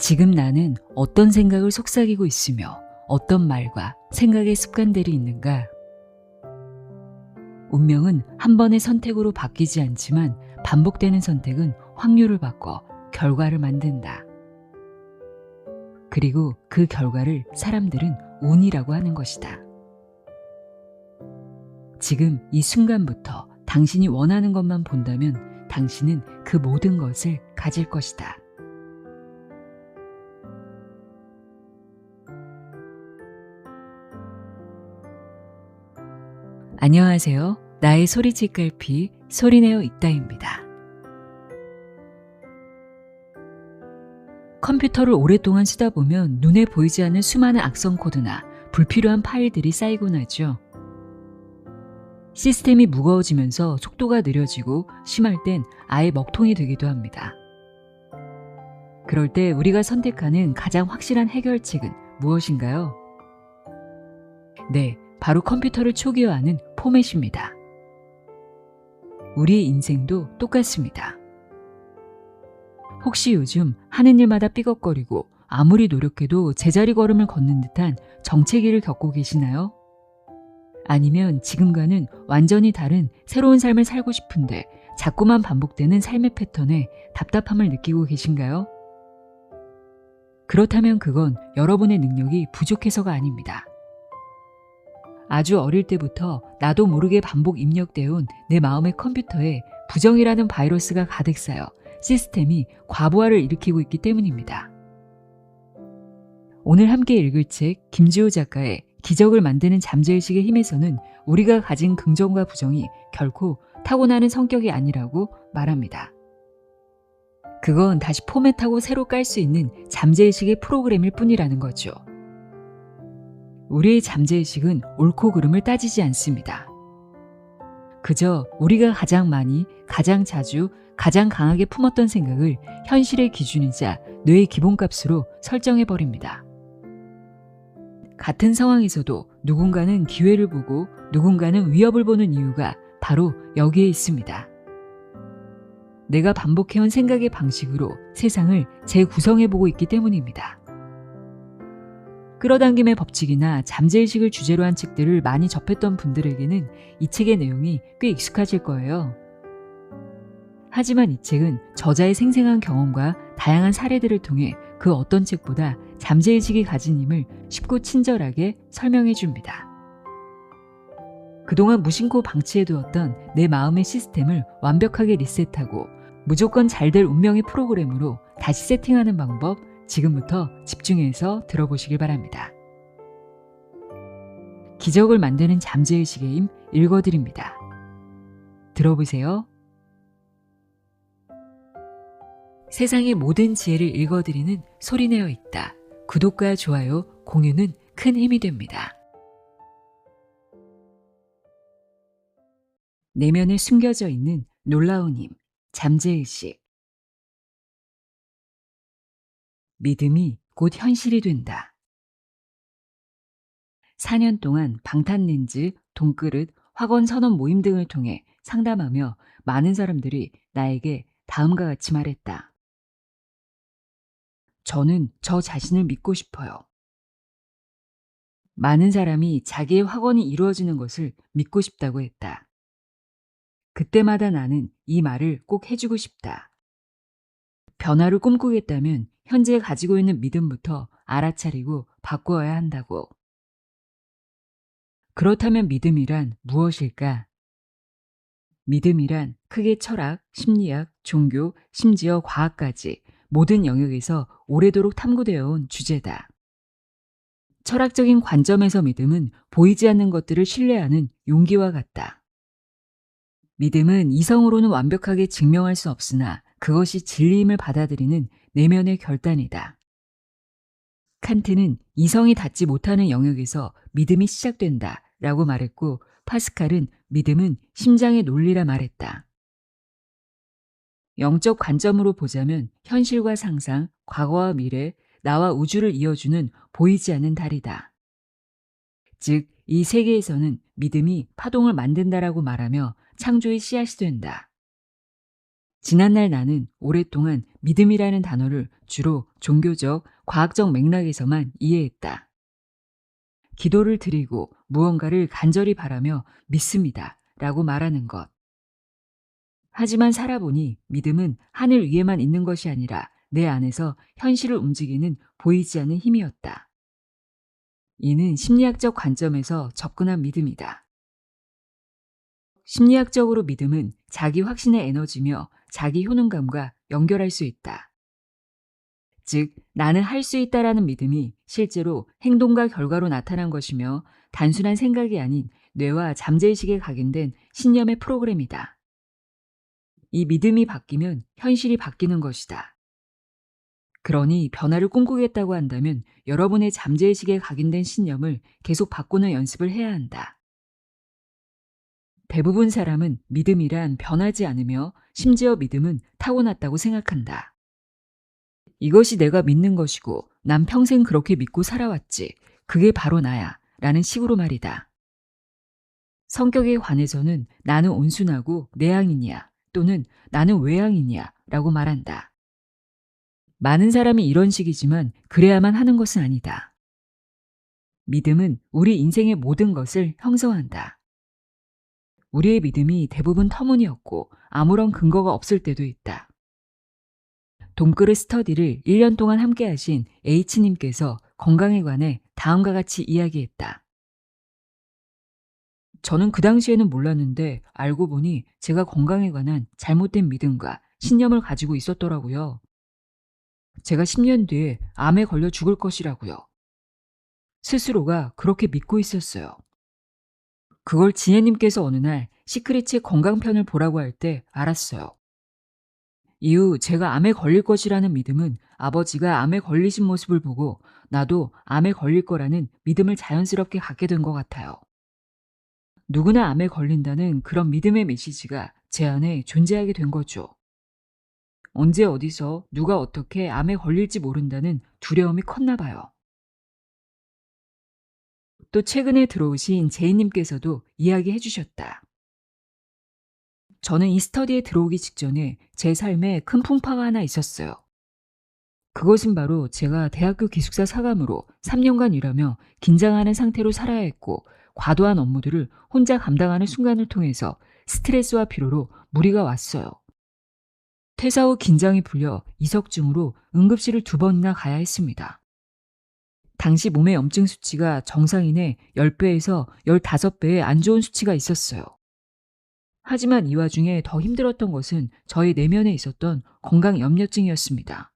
지금 나는 어떤 생각을 속삭이고 있으며 어떤 말과 생각의 습관들이 있는가? 운명은 한 번의 선택으로 바뀌지 않지만 반복되는 선택은 확률을 바꿔 결과를 만든다. 그리고 그 결과를 사람들은 운이라고 하는 것이다. 지금 이 순간부터 당신이 원하는 것만 본다면 당신은 그 모든 것을 가질 것이다. 안녕하세요. 나의 소리칠 깔피 소리내어 있다입니다. 컴퓨터를 오랫동안 쓰다 보면 눈에 보이지 않는 수많은 악성 코드나 불필요한 파일들이 쌓이곤 하죠. 시스템이 무거워지면서 속도가 느려지고 심할 땐 아예 먹통이 되기도 합니다. 그럴 때 우리가 선택하는 가장 확실한 해결책은 무엇인가요? 네, 바로 컴퓨터를 초기화하는 포맷입니다. 우리의 인생도 똑같습니다. 혹시 요즘 하는 일마다 삐걱거리고 아무리 노력해도 제자리 걸음을 걷는 듯한 정체기를 겪고 계시나요? 아니면 지금과는 완전히 다른 새로운 삶을 살고 싶은데 자꾸만 반복되는 삶의 패턴에 답답함을 느끼고 계신가요? 그렇다면 그건 여러분의 능력이 부족해서가 아닙니다. 아주 어릴 때부터 나도 모르게 반복 입력되어 온 내 마음의 컴퓨터에 부정이라는 바이러스가 가득 쌓여 시스템이 과부하를 일으키고 있기 때문입니다. 오늘 함께 읽을 책 김지호 작가의 기적을 만드는 잠재의식의 힘에서는 우리가 가진 긍정과 부정이 결코 타고나는 성격이 아니라고 말합니다. 그건 다시 포맷하고 새로 깔 수 있는 잠재의식의 프로그램일 뿐이라는 거죠. 우리의 잠재의식은 옳고 그름을 따지지 않습니다. 그저 우리가 가장 많이, 가장 자주, 가장 강하게 품었던 생각을 현실의 기준이자 뇌의 기본값으로 설정해버립니다. 같은 상황에서도 누군가는 기회를 보고 누군가는 위협을 보는 이유가 바로 여기에 있습니다. 내가 반복해온 생각의 방식으로 세상을 재구성해보고 있기 때문입니다. 끌어당김의 법칙이나 잠재의식을 주제로 한 책들을 많이 접했던 분들에게는 이 책의 내용이 꽤 익숙하실 거예요. 하지만 이 책은 저자의 생생한 경험과 다양한 사례들을 통해 그 어떤 책보다 잠재의식이 가진 힘을 쉽고 친절하게 설명해 줍니다. 그동안 무심코 방치해두었던 내 마음의 시스템을 완벽하게 리셋하고 무조건 잘 될 운명의 프로그램으로 다시 세팅하는 방법, 지금부터 집중해서 들어보시길 바랍니다. 기적을 만드는 잠재의식의 힘 읽어드립니다. 들어보세요. 세상의 모든 지혜를 읽어드리는 소리내어 있다. 구독과 좋아요, 공유는 큰 힘이 됩니다. 내면에 숨겨져 있는 놀라운 힘, 잠재의식. 믿음이 곧 현실이 된다. 4년 동안 방탄렌즈, 돈그릇, 학원 선언 모임 등을 통해 상담하며 많은 사람들이 나에게 다음과 같이 말했다. 저는 저 자신을 믿고 싶어요. 많은 사람이 자기의 확언이 이루어지는 것을 믿고 싶다고 했다. 그때마다 나는 이 말을 꼭 해주고 싶다. 변화를 꿈꾸겠다면 현재 가지고 있는 믿음부터 알아차리고 바꾸어야 한다고. 그렇다면 믿음이란 무엇일까? 믿음이란 크게 철학, 심리학, 종교, 심지어 과학까지 모든 영역에서 오래도록 탐구되어 온 주제다. 철학적인 관점에서 믿음은 보이지 않는 것들을 신뢰하는 용기와 같다. 믿음은 이성으로는 완벽하게 증명할 수 없으나 그것이 진리임을 받아들이는 내면의 결단이다. 칸트는 이성이 닿지 못하는 영역에서 믿음이 시작된다 라고 말했고, 파스칼은 믿음은 심장의 논리라 말했다. 영적 관점으로 보자면 현실과 상상, 과거와 미래, 나와 우주를 이어주는 보이지 않는 달이다. 즉, 이 세계에서는 믿음이 파동을 만든다라고 말하며 창조의 씨앗이 된다. 지난날 나는 오랫동안 믿음이라는 단어를 주로 종교적, 과학적 맥락에서만 이해했다. 기도를 드리고 무언가를 간절히 바라며 믿습니다. 라고 말하는 것. 하지만 살아보니 믿음은 하늘 위에만 있는 것이 아니라 내 안에서 현실을 움직이는 보이지 않는 힘이었다. 이는 심리학적 관점에서 접근한 믿음이다. 심리학적으로 믿음은 자기 확신의 에너지며 자기 효능감과 연결할 수 있다. 즉, 나는 할 수 있다라는 믿음이 실제로 행동과 결과로 나타난 것이며 단순한 생각이 아닌 뇌와 잠재의식에 각인된 신념의 프로그램이다. 이 믿음이 바뀌면 현실이 바뀌는 것이다. 그러니 변화를 꿈꾸겠다고 한다면 여러분의 잠재의식에 각인된 신념을 계속 바꾸는 연습을 해야 한다. 대부분 사람은 믿음이란 변하지 않으며 심지어 믿음은 타고났다고 생각한다. 이것이 내가 믿는 것이고 난 평생 그렇게 믿고 살아왔지. 그게 바로 나야. 라는 식으로 말이다. 성격에 관해서는 나는 온순하고 내향인이야. 또는 나는 외향인이야. 라고 말한다. 많은 사람이 이런 식이지만 그래야만 하는 것은 아니다. 믿음은 우리 인생의 모든 것을 형성한다. 우리의 믿음이 대부분 터무니없고 아무런 근거가 없을 때도 있다. 돈그릇 스터디를 1년 동안 함께 하신 H님께서 건강에 관해 다음과 같이 이야기했다. 저는 그 당시에는 몰랐는데 알고 보니 제가 건강에 관한 잘못된 믿음과 신념을 가지고 있었더라고요. 제가 10년 뒤에 암에 걸려 죽을 것이라고요. 스스로가 그렇게 믿고 있었어요. 그걸 지혜님께서 어느 날 시크릿의 건강편을 보라고 할 때 알았어요. 이후 제가 암에 걸릴 것이라는 믿음은 아버지가 암에 걸리신 모습을 보고 나도 암에 걸릴 거라는 믿음을 자연스럽게 갖게 된 것 같아요. 누구나 암에 걸린다는 그런 믿음의 메시지가 제 안에 존재하게 된 거죠. 언제 어디서 누가 어떻게 암에 걸릴지 모른다는 두려움이 컸나 봐요. 또 최근에 들어오신 제이님께서도 이야기해 주셨다. 저는 이 스터디에 들어오기 직전에 제 삶에 큰 풍파가 하나 있었어요. 그것은 바로 제가 대학교 기숙사 사감으로 3년간 일하며 긴장하는 상태로 살아야 했고 과도한 업무들을 혼자 감당하는 순간을 통해서 스트레스와 피로로 무리가 왔어요. 퇴사 후 긴장이 풀려 이석증으로 응급실을 2번이나 가야 했습니다. 당시 몸의 염증 수치가 정상인의 10배에서 15배의 안 좋은 수치가 있었어요. 하지만 이 와중에 더 힘들었던 것은 저의 내면에 있었던 건강 염려증이었습니다.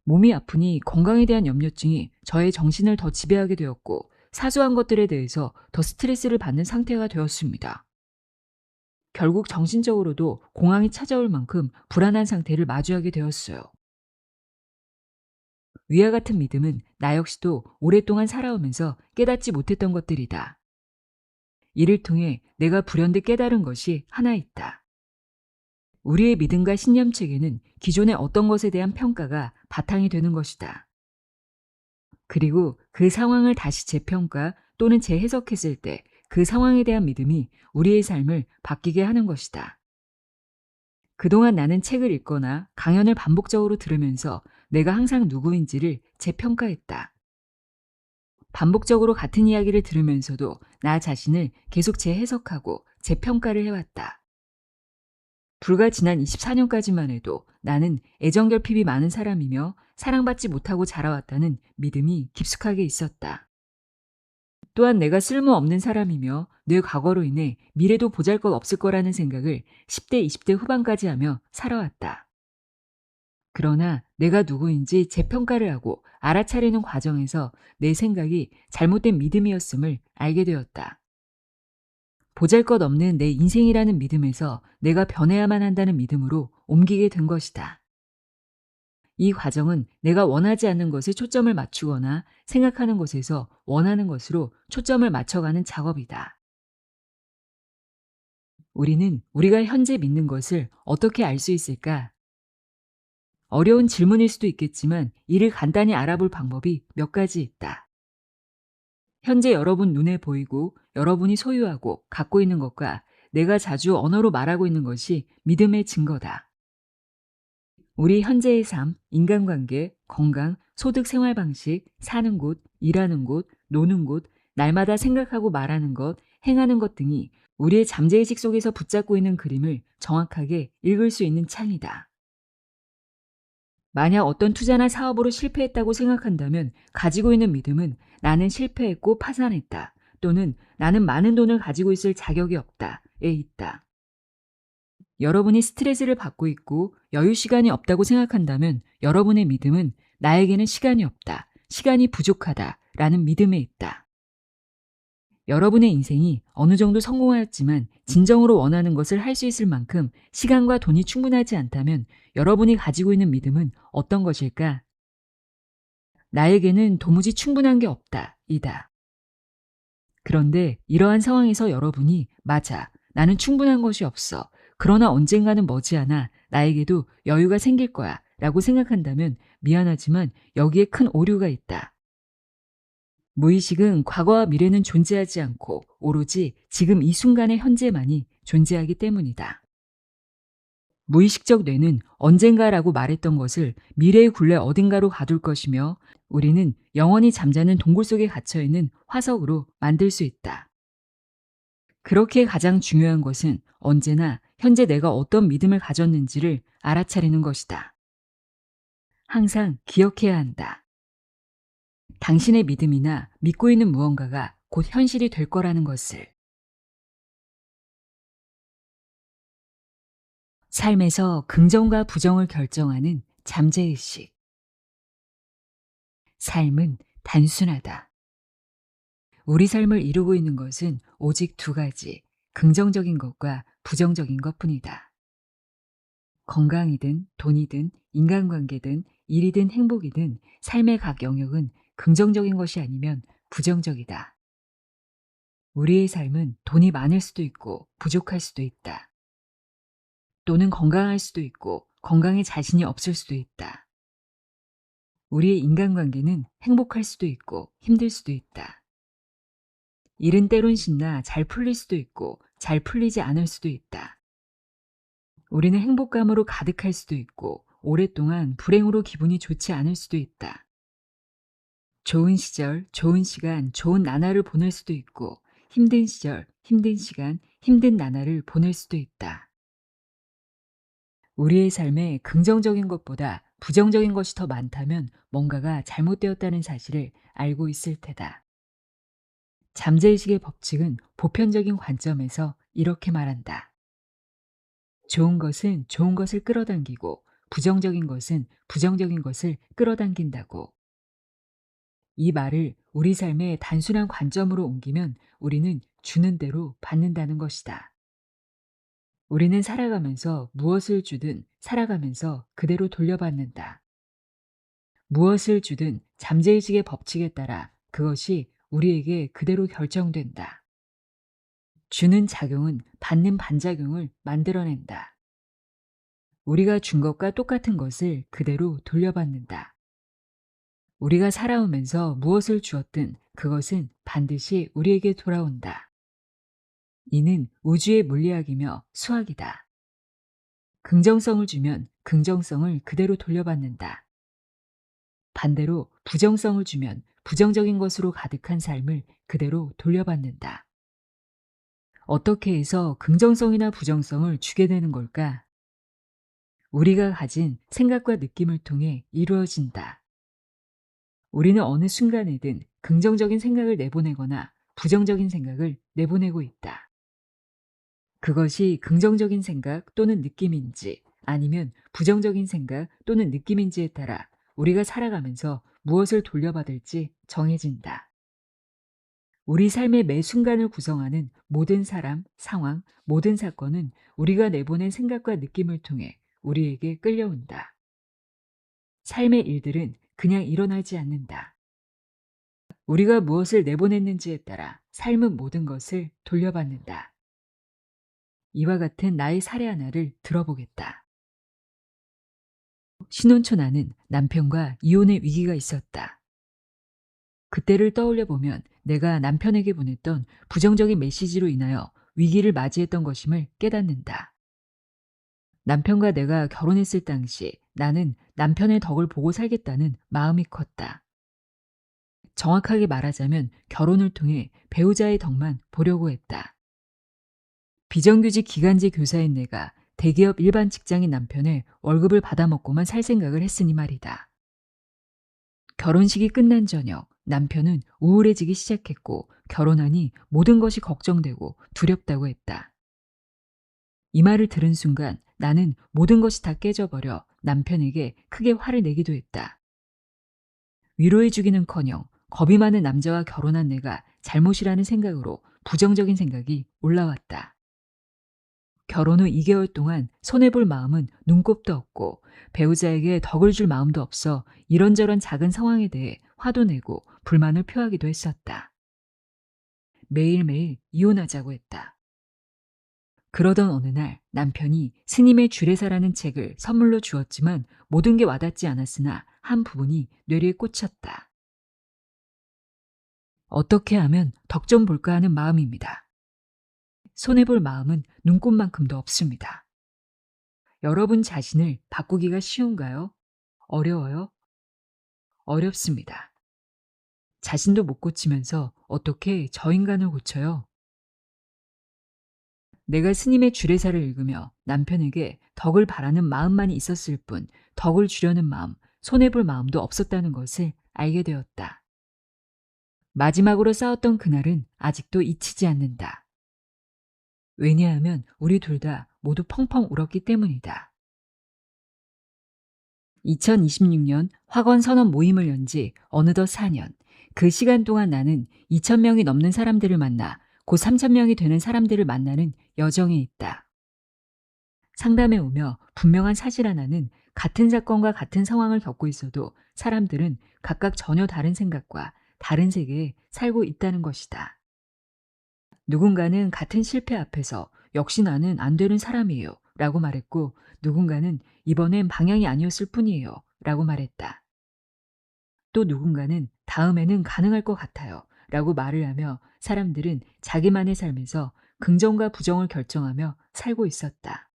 몸이 아프니 건강에 대한 염려증이 저의 정신을 더 지배하게 되었고 사소한 것들에 대해서 더 스트레스를 받는 상태가 되었습니다. 결국 정신적으로도 공황이 찾아올 만큼 불안한 상태를 마주하게 되었어요. 위와 같은 믿음은 나 역시도 오랫동안 살아오면서 깨닫지 못했던 것들이다. 이를 통해 내가 불현듯 깨달은 것이 하나 있다. 우리의 믿음과 신념체계는 기존의 어떤 것에 대한 평가가 바탕이 되는 것이다. 그리고 그 상황을 다시 재평가 또는 재해석했을 때 그 상황에 대한 믿음이 우리의 삶을 바뀌게 하는 것이다. 그동안 나는 책을 읽거나 강연을 반복적으로 들으면서 내가 항상 누구인지를 재평가했다. 반복적으로 같은 이야기를 들으면서도 나 자신을 계속 재해석하고 재평가를 해왔다. 불과 지난 24년까지만 해도 나는 애정결핍이 많은 사람이며 사랑받지 못하고 자라왔다는 믿음이 깊숙하게 있었다. 또한 내가 쓸모없는 사람이며 내 과거로 인해 미래도 보잘것없을 거라는 생각을 10대, 20대 후반까지 하며 살아왔다. 그러나 내가 누구인지 재평가를 하고 알아차리는 과정에서 내 생각이 잘못된 믿음이었음을 알게 되었다. 보잘것없는 내 인생이라는 믿음에서 내가 변해야만 한다는 믿음으로 옮기게 된 것이다. 이 과정은 내가 원하지 않는 것에 초점을 맞추거나 생각하는 것에서 원하는 것으로 초점을 맞춰가는 작업이다. 우리는 우리가 현재 믿는 것을 어떻게 알 수 있을까? 어려운 질문일 수도 있겠지만 이를 간단히 알아볼 방법이 몇 가지 있다. 현재 여러분 눈에 보이고 여러분이 소유하고 갖고 있는 것과 내가 자주 언어로 말하고 있는 것이 믿음의 증거다. 우리 현재의 삶, 인간관계, 건강, 소득 생활 방식, 사는 곳, 일하는 곳, 노는 곳, 날마다 생각하고 말하는 것, 행하는 것 등이 우리의 잠재의식 속에서 붙잡고 있는 그림을 정확하게 읽을 수 있는 창이다. 만약 어떤 투자나 사업으로 실패했다고 생각한다면 가지고 있는 믿음은 나는 실패했고 파산했다. 또는 나는 많은 돈을 가지고 있을 자격이 없다에 있다. 여러분이 스트레스를 받고 있고 여유 시간이 없다고 생각한다면 여러분의 믿음은 나에게는 시간이 없다, 시간이 부족하다 라는 믿음에 있다. 여러분의 인생이 어느 정도 성공하였지만 진정으로 원하는 것을 할 수 있을 만큼 시간과 돈이 충분하지 않다면 여러분이 가지고 있는 믿음은 어떤 것일까? 나에게는 도무지 충분한 게 없다, 이다. 그런데 이러한 상황에서 여러분이 맞아, 나는 충분한 것이 없어. 그러나 언젠가는 머지않아 나에게도 여유가 생길 거야 라고 생각한다면 미안하지만 여기에 큰 오류가 있다. 무의식은 과거와 미래는 존재하지 않고 오로지 지금 이 순간의 현재만이 존재하기 때문이다. 무의식적 뇌는 언젠가라고 말했던 것을 미래의 굴레 어딘가로 가둘 것이며 우리는 영원히 잠자는 동굴 속에 갇혀있는 화석으로 만들 수 있다. 그렇게 가장 중요한 것은 언제나 현재 내가 어떤 믿음을 가졌는지를 알아차리는 것이다. 항상 기억해야 한다. 당신의 믿음이나 믿고 있는 무언가가 곧 현실이 될 거라는 것을. 삶에서 긍정과 부정을 결정하는 잠재의식. 삶은 단순하다. 우리 삶을 이루고 있는 것은 오직 두 가지, 긍정적인 것과 부정적인 것뿐이다. 건강이든 돈이든 인간관계든 일이든 행복이든 삶의 각 영역은 긍정적인 것이 아니면 부정적이다. 우리의 삶은 돈이 많을 수도 있고 부족할 수도 있다. 또는 건강할 수도 있고 건강에 자신이 없을 수도 있다. 우리의 인간관계는 행복할 수도 있고 힘들 수도 있다. 일은 때론 신나 잘 풀릴 수도 있고 잘 풀리지 않을 수도 있다. 우리는 행복감으로 가득할 수도 있고 오랫동안 불행으로 기분이 좋지 않을 수도 있다. 좋은 시절, 좋은 시간, 좋은 나날을 보낼 수도 있고 힘든 시절, 힘든 시간, 힘든 나날을 보낼 수도 있다. 우리의 삶에 긍정적인 것보다 부정적인 것이 더 많다면 뭔가가 잘못되었다는 사실을 알고 있을 테다. 잠재의식의 법칙은 보편적인 관점에서 이렇게 말한다. 좋은 것은 좋은 것을 끌어당기고 부정적인 것은 부정적인 것을 끌어당긴다고. 이 말을 우리 삶의 단순한 관점으로 옮기면 우리는 주는 대로 받는다는 것이다. 우리는 살아가면서 무엇을 주든 살아가면서 그대로 돌려받는다. 무엇을 주든 잠재의식의 법칙에 따라 그것이 우리에게 그대로 결정된다. 주는 작용은 받는 반작용을 만들어낸다. 우리가 준 것과 똑같은 것을 그대로 돌려받는다. 우리가 살아오면서 무엇을 주었든 그것은 반드시 우리에게 돌아온다. 이는 우주의 물리학이며 수학이다. 긍정성을 주면 긍정성을 그대로 돌려받는다. 반대로 부정성을 주면 부정적인 것으로 가득한 삶을 그대로 돌려받는다. 어떻게 해서 긍정성이나 부정성을 주게 되는 걸까? 우리가 가진 생각과 느낌을 통해 이루어진다. 우리는 어느 순간에든 긍정적인 생각을 내보내거나 부정적인 생각을 내보내고 있다. 그것이 긍정적인 생각 또는 느낌인지 아니면 부정적인 생각 또는 느낌인지에 따라 우리가 살아가면서 무엇을 돌려받을지 정해진다. 우리 삶의 매 순간을 구성하는 모든 사람, 상황, 모든 사건은 우리가 내보낸 생각과 느낌을 통해 우리에게 끌려온다. 삶의 일들은 그냥 일어나지 않는다. 우리가 무엇을 내보냈는지에 따라 삶은 모든 것을 돌려받는다. 이와 같은 나의 사례 하나를 들어보겠다. 신혼초 나는 남편과 이혼의 위기가 있었다. 그때를 떠올려 보면 내가 남편에게 보냈던 부정적인 메시지로 인하여 위기를 맞이했던 것임을 깨닫는다. 남편과 내가 결혼했을 당시 나는 남편의 덕을 보고 살겠다는 마음이 컸다. 정확하게 말하자면 결혼을 통해 배우자의 덕만 보려고 했다. 비정규직 기간제 교사인 내가 대기업 일반 직장인 남편의 월급을 받아먹고만 살 생각을 했으니 말이다. 결혼식이 끝난 저녁 남편은 우울해지기 시작했고 결혼하니 모든 것이 걱정되고 두렵다고 했다. 이 말을 들은 순간 나는 모든 것이 다 깨져버려 남편에게 크게 화를 내기도 했다. 위로해주기는커녕 겁이 많은 남자와 결혼한 내가 잘못이라는 생각으로 부정적인 생각이 올라왔다. 결혼 후 2개월 동안 손해볼 마음은 눈곱도 없고 배우자에게 덕을 줄 마음도 없어 이런저런 작은 상황에 대해 화도 내고 불만을 표하기도 했었다. 매일매일 이혼하자고 했다. 그러던 어느 날 남편이 스님의 주례사라는 책을 선물로 주었지만 모든 게 와닿지 않았으나 한 부분이 뇌리에 꽂혔다. 어떻게 하면 덕 좀 볼까 하는 마음입니다. 손해볼 마음은 눈꽃만큼도 없습니다. 여러분 자신을 바꾸기가 쉬운가요? 어려워요? 어렵습니다. 자신도 못 고치면서 어떻게 저 인간을 고쳐요? 내가 스님의 주례사를 읽으며 남편에게 덕을 바라는 마음만이 있었을 뿐 덕을 주려는 마음, 손해볼 마음도 없었다는 것을 알게 되었다. 마지막으로 싸웠던 그날은 아직도 잊히지 않는다. 왜냐하면 우리 둘 다 모두 펑펑 울었기 때문이다. 2026년 학원 선언 모임을 연 지 어느덧 4년. 그 시간 동안 나는 2,000명이 넘는 사람들을 만나 곧 3,000명이 되는 사람들을 만나는 여정에 있다. 상담에 오며 분명한 사실 하나는 같은 사건과 같은 상황을 겪고 있어도 사람들은 각각 전혀 다른 생각과 다른 세계에 살고 있다는 것이다. 누군가는 같은 실패 앞에서 역시 나는 안 되는 사람이에요 라고 말했고 누군가는 이번엔 방향이 아니었을 뿐이에요 라고 말했다. 또 누군가는 다음에는 가능할 것 같아요 라고 말을 하며 사람들은 자기만의 삶에서 긍정과 부정을 결정하며 살고 있었다.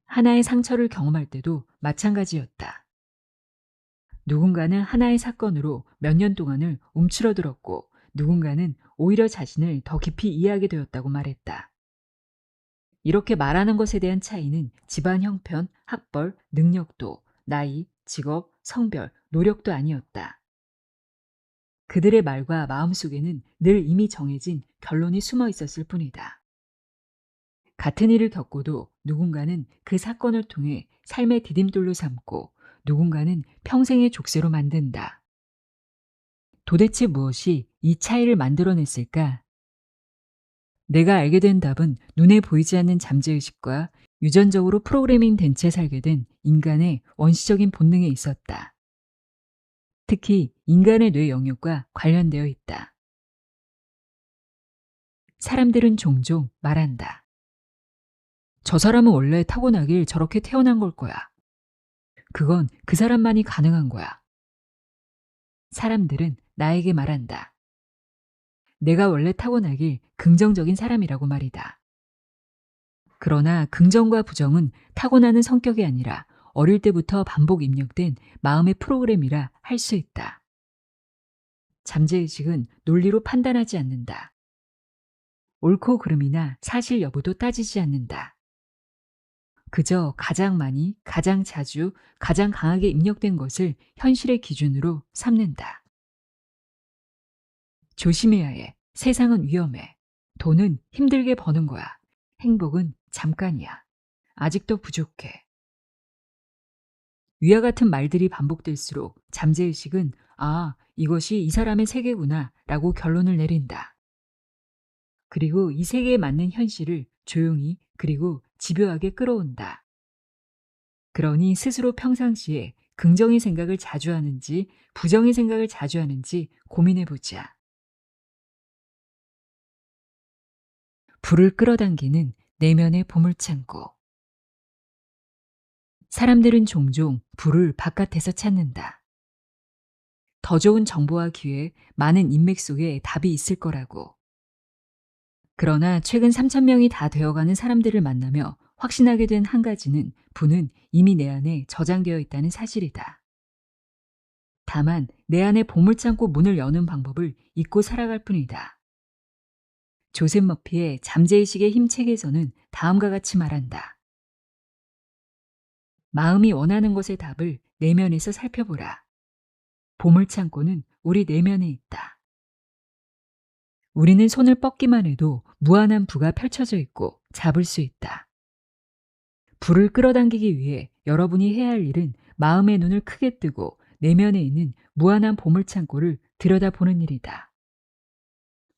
하나의 상처를 경험할 때도 마찬가지였다. 누군가는 하나의 사건으로 몇 년 동안을 움츠러들었고 누군가는 오히려 자신을 더 깊이 이해하게 되었다고 말했다. 이렇게 말하는 것에 대한 차이는 집안 형편, 학벌, 능력도, 나이, 직업, 성별, 노력도 아니었다. 그들의 말과 마음속에는 늘 이미 정해진 결론이 숨어 있었을 뿐이다. 같은 일을 겪고도 누군가는 그 사건을 통해 삶의 디딤돌로 삼고 누군가는 평생의 족쇄로 만든다. 도대체 무엇이 이 차이를 만들어냈을까? 내가 알게 된 답은 눈에 보이지 않는 잠재의식과 유전적으로 프로그래밍 된 채 살게 된 인간의 원시적인 본능에 있었다. 특히 인간의 뇌 영역과 관련되어 있다. 사람들은 종종 말한다. 저 사람은 원래 타고나길 저렇게 태어난 걸 거야. 그건 그 사람만이 가능한 거야. 사람들은 나에게 말한다. 내가 원래 타고나길 긍정적인 사람이라고 말이다. 그러나 긍정과 부정은 타고나는 성격이 아니라 어릴 때부터 반복 입력된 마음의 프로그램이라 할 수 있다. 잠재의식은 논리로 판단하지 않는다. 옳고 그름이나 사실 여부도 따지지 않는다. 그저 가장 많이, 가장 자주, 가장 강하게 입력된 것을 현실의 기준으로 삼는다. 조심해야 해. 세상은 위험해. 돈은 힘들게 버는 거야. 행복은 잠깐이야. 아직도 부족해. 위와 같은 말들이 반복될수록 잠재의식은 이것이 이 사람의 세계구나 라고 결론을 내린다. 그리고 이 세계에 맞는 현실을 조용히 그리고 집요하게 끌어온다. 그러니 스스로 평상시에 긍정의 생각을 자주 하는지 부정의 생각을 자주 하는지 고민해보자. 불을 끌어당기는 내면의 보물창고. 사람들은 종종 불을 바깥에서 찾는다. 더 좋은 정보와 기회, 많은 인맥 속에 답이 있을 거라고. 그러나 최근 3,000명이 다 되어가는 사람들을 만나며 확신하게 된 한 가지는 부는 이미 내 안에 저장되어 있다는 사실이다. 다만 내 안에 보물창고 문을 여는 방법을 잊고 살아갈 뿐이다. 조셉 머피의 잠재의식의 힘 책에서는 다음과 같이 말한다. 마음이 원하는 것의 답을 내면에서 살펴보라. 보물창고는 우리 내면에 있다. 우리는 손을 뻗기만 해도 무한한 부가 펼쳐져 있고 잡을 수 있다. 부를 끌어당기기 위해 여러분이 해야 할 일은 마음의 눈을 크게 뜨고 내면에 있는 무한한 보물창고를 들여다보는 일이다.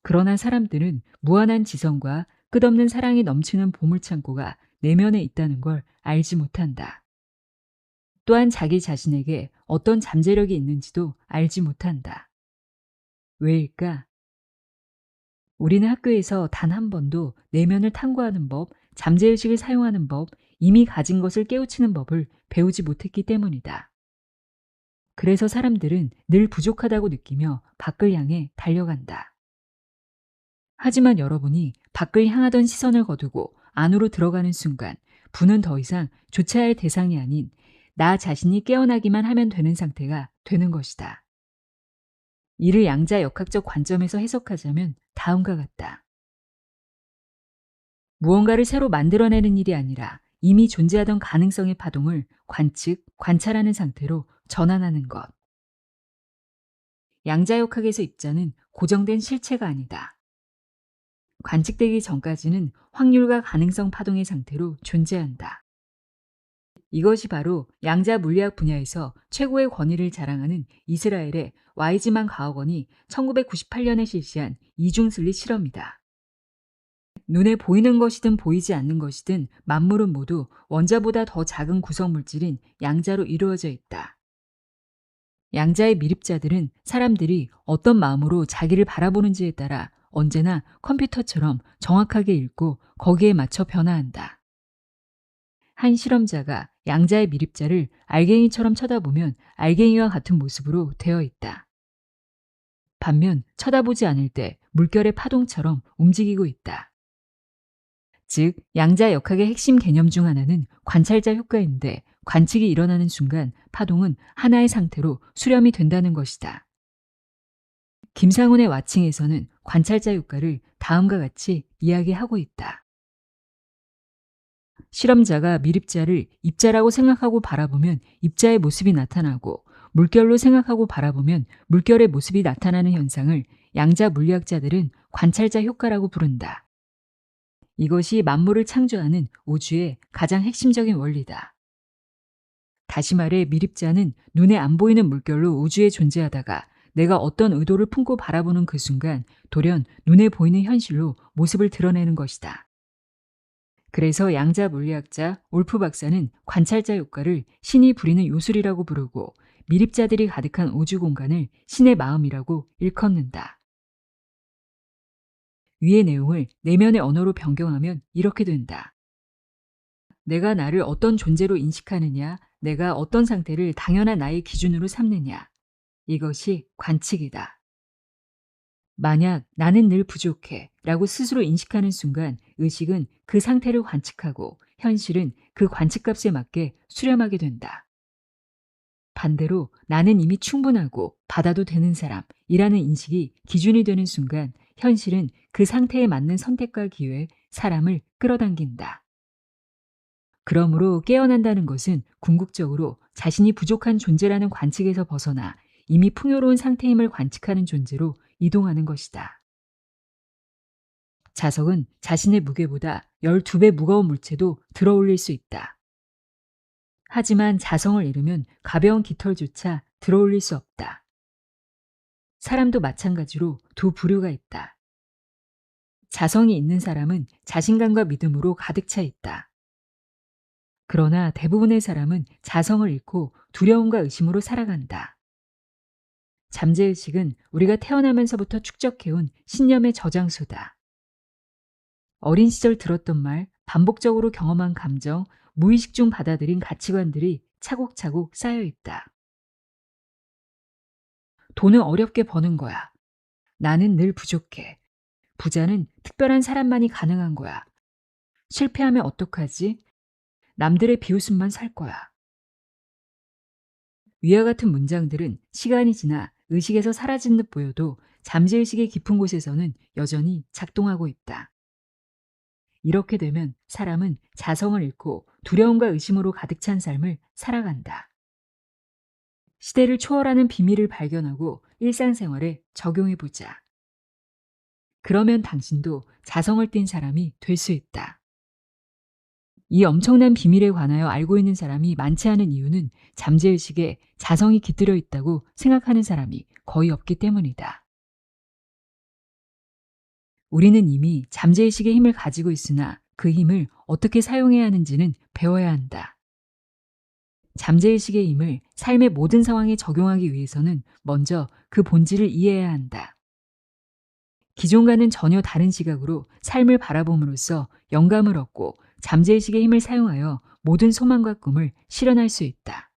그러나 사람들은 무한한 지성과 끝없는 사랑이 넘치는 보물창고가 내면에 있다는 걸 알지 못한다. 또한 자기 자신에게 어떤 잠재력이 있는지도 알지 못한다. 왜일까? 우리는 학교에서 단 한 번도 내면을 탐구하는 법, 잠재의식을 사용하는 법, 이미 가진 것을 깨우치는 법을 배우지 못했기 때문이다. 그래서 사람들은 늘 부족하다고 느끼며 밖을 향해 달려간다. 하지만 여러분이 밖을 향하던 시선을 거두고 안으로 들어가는 순간 부는 더 이상 좇아야 할 대상이 아닌 나 자신이 깨어나기만 하면 되는 상태가 되는 것이다. 이를 양자 역학적 관점에서 해석하자면 다음과 같다. 무언가를 새로 만들어내는 일이 아니라 이미 존재하던 가능성의 파동을 관측, 관찰하는 상태로 전환하는 것. 양자역학에서 입자는 고정된 실체가 아니다. 관측되기 전까지는 확률과 가능성 파동의 상태로 존재한다. 이것이 바로 양자 물리학 분야에서 최고의 권위를 자랑하는 이스라엘의 와이즈만 가학원이 1998년에 실시한 이중슬릿 실험이다. 눈에 보이는 것이든 보이지 않는 것이든 만물은 모두 원자보다 더 작은 구성물질인 양자로 이루어져 있다. 양자의 미립자들은 사람들이 어떤 마음으로 자기를 바라보는지에 따라 언제나 컴퓨터처럼 정확하게 읽고 거기에 맞춰 변화한다. 한 실험자가 양자의 미립자를 알갱이처럼 쳐다보면 알갱이와 같은 모습으로 되어 있다. 반면 쳐다보지 않을 때 물결의 파동처럼 움직이고 있다. 즉, 양자 역학의 핵심 개념 중 하나는 관찰자 효과인데 관측이 일어나는 순간 파동은 하나의 상태로 수렴이 된다는 것이다. 김상훈의 와칭에서는 관찰자 효과를 다음과 같이 이야기하고 있다. 실험자가 미립자를 입자라고 생각하고 바라보면 입자의 모습이 나타나고 물결로 생각하고 바라보면 물결의 모습이 나타나는 현상을 양자 물리학자들은 관찰자 효과라고 부른다. 이것이 만물을 창조하는 우주의 가장 핵심적인 원리다. 다시 말해 미립자는 눈에 안 보이는 물결로 우주에 존재하다가 내가 어떤 의도를 품고 바라보는 그 순간 돌연 눈에 보이는 현실로 모습을 드러내는 것이다. 그래서 양자 물리학자 올프 박사는 관찰자 효과를 신이 부리는 요술이라고 부르고 미립자들이 가득한 우주 공간을 신의 마음이라고 일컫는다. 위의 내용을 내면의 언어로 변경하면 이렇게 된다. 내가 나를 어떤 존재로 인식하느냐, 내가 어떤 상태를 당연한 나의 기준으로 삼느냐. 이것이 관측이다. 만약 나는 늘 부족해 라고 스스로 인식하는 순간 의식은 그 상태를 관측하고 현실은 그 관측값에 맞게 수렴하게 된다. 반대로 나는 이미 충분하고 받아도 되는 사람이라는 인식이 기준이 되는 순간 현실은 그 상태에 맞는 선택과 기회에 사람을 끌어당긴다. 그러므로 깨어난다는 것은 궁극적으로 자신이 부족한 존재라는 관측에서 벗어나 이미 풍요로운 상태임을 관측하는 존재로 이동하는 것이다. 자석은 자신의 무게보다 12배 무거운 물체도 들어올릴 수 있다. 하지만 자성을 잃으면 가벼운 깃털조차 들어올릴 수 없다. 사람도 마찬가지로 두 부류가 있다. 자성이 있는 사람은 자신감과 믿음으로 가득 차 있다. 그러나 대부분의 사람은 자성을 잃고 두려움과 의심으로 살아간다. 잠재의식은 우리가 태어나면서부터 축적해온 신념의 저장소다. 어린 시절 들었던 말, 반복적으로 경험한 감정, 무의식 중 받아들인 가치관들이 차곡차곡 쌓여 있다. 돈은 어렵게 버는 거야. 나는 늘 부족해. 부자는 특별한 사람만이 가능한 거야. 실패하면 어떡하지? 남들의 비웃음만 살 거야. 위와 같은 문장들은 시간이 지나 의식에서 사라진 듯 보여도 잠재의식의 깊은 곳에서는 여전히 작동하고 있다. 이렇게 되면 사람은 자성을 잃고 두려움과 의심으로 가득 찬 삶을 살아간다. 시대를 초월하는 비밀을 발견하고 일상생활에 적용해보자. 그러면 당신도 자성을 띤 사람이 될 수 있다. 이 엄청난 비밀에 관하여 알고 있는 사람이 많지 않은 이유는 잠재의식에 자성이 깃들여 있다고 생각하는 사람이 거의 없기 때문이다. 우리는 이미 잠재의식의 힘을 가지고 있으나 그 힘을 어떻게 사용해야 하는지는 배워야 한다. 잠재의식의 힘을 삶의 모든 상황에 적용하기 위해서는 먼저 그 본질을 이해해야 한다. 기존과는 전혀 다른 시각으로 삶을 바라봄으로써 영감을 얻고 잠재의식의 힘을 사용하여 모든 소망과 꿈을 실현할 수 있다.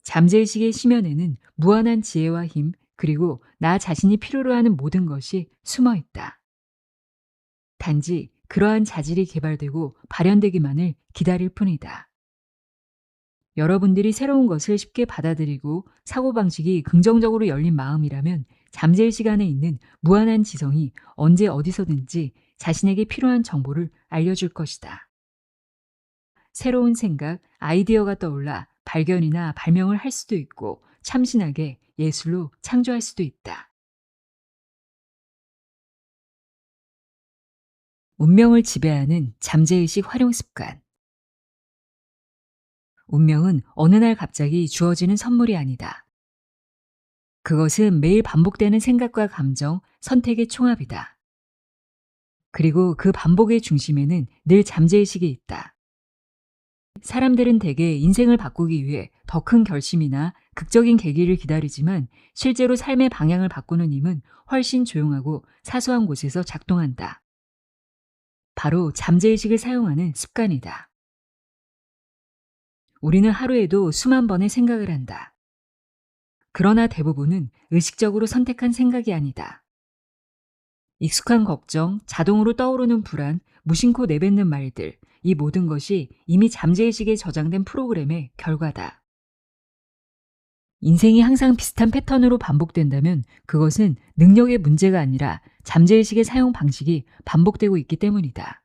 잠재의식의 심연에는 무한한 지혜와 힘, 그리고 나 자신이 필요로 하는 모든 것이 숨어 있다. 단지 그러한 자질이 개발되고 발현되기만을 기다릴 뿐이다. 여러분들이 새로운 것을 쉽게 받아들이고 사고방식이 긍정적으로 열린 마음이라면 잠재의식 안에 있는 무한한 지성이 언제 어디서든지 자신에게 필요한 정보를 알려줄 것이다. 새로운 생각, 아이디어가 떠올라 발견이나 발명을 할 수도 있고 참신하게 예술로 창조할 수도 있다. 운명을 지배하는 잠재의식 활용 습관. 운명은 어느 날 갑자기 주어지는 선물이 아니다. 그것은 매일 반복되는 생각과 감정, 선택의 총합이다. 그리고 그 반복의 중심에는 늘 잠재의식이 있다. 사람들은 대개 인생을 바꾸기 위해 더 큰 결심이나 극적인 계기를 기다리지만 실제로 삶의 방향을 바꾸는 힘은 훨씬 조용하고 사소한 곳에서 작동한다. 바로 잠재의식을 사용하는 습관이다. 우리는 하루에도 수만 번의 생각을 한다. 그러나 대부분은 의식적으로 선택한 생각이 아니다. 익숙한 걱정, 자동으로 떠오르는 불안, 무심코 내뱉는 말들, 이 모든 것이 이미 잠재의식에 저장된 프로그램의 결과다. 인생이 항상 비슷한 패턴으로 반복된다면 그것은 능력의 문제가 아니라 잠재의식의 사용 방식이 반복되고 있기 때문이다.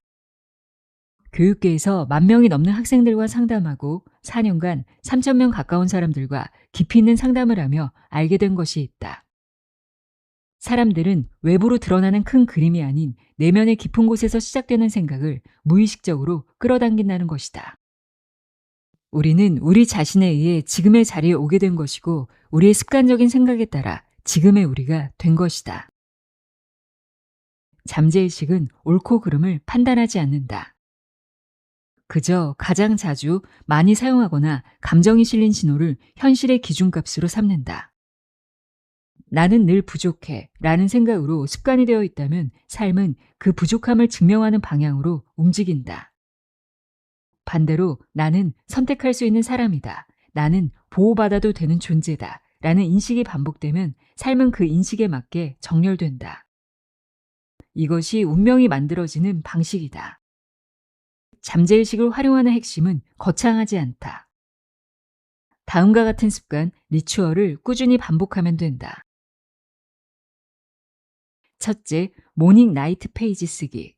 교육계에서 10,000명이 넘는 학생들과 상담하고 4년간 3,000명 가까운 사람들과 깊이 있는 상담을 하며 알게 된 것이 있다. 사람들은 외부로 드러나는 큰 그림이 아닌 내면의 깊은 곳에서 시작되는 생각을 무의식적으로 끌어당긴다는 것이다. 우리는 우리 자신에 의해 지금의 자리에 오게 된 것이고 우리의 습관적인 생각에 따라 지금의 우리가 된 것이다. 잠재의식은 옳고 그름을 판단하지 않는다. 그저 가장 자주 많이 사용하거나 감정이 실린 신호를 현실의 기준값으로 삼는다. 나는 늘 부족해 라는 생각으로 습관이 되어 있다면 삶은 그 부족함을 증명하는 방향으로 움직인다. 반대로 나는 선택할 수 있는 사람이다. 나는 보호받아도 되는 존재다. 라는 인식이 반복되면 삶은 그 인식에 맞게 정렬된다. 이것이 운명이 만들어지는 방식이다. 잠재의식을 활용하는 핵심은 거창하지 않다. 다음과 같은 습관, 리추얼을 꾸준히 반복하면 된다. 첫째, 모닝 나이트 페이지 쓰기.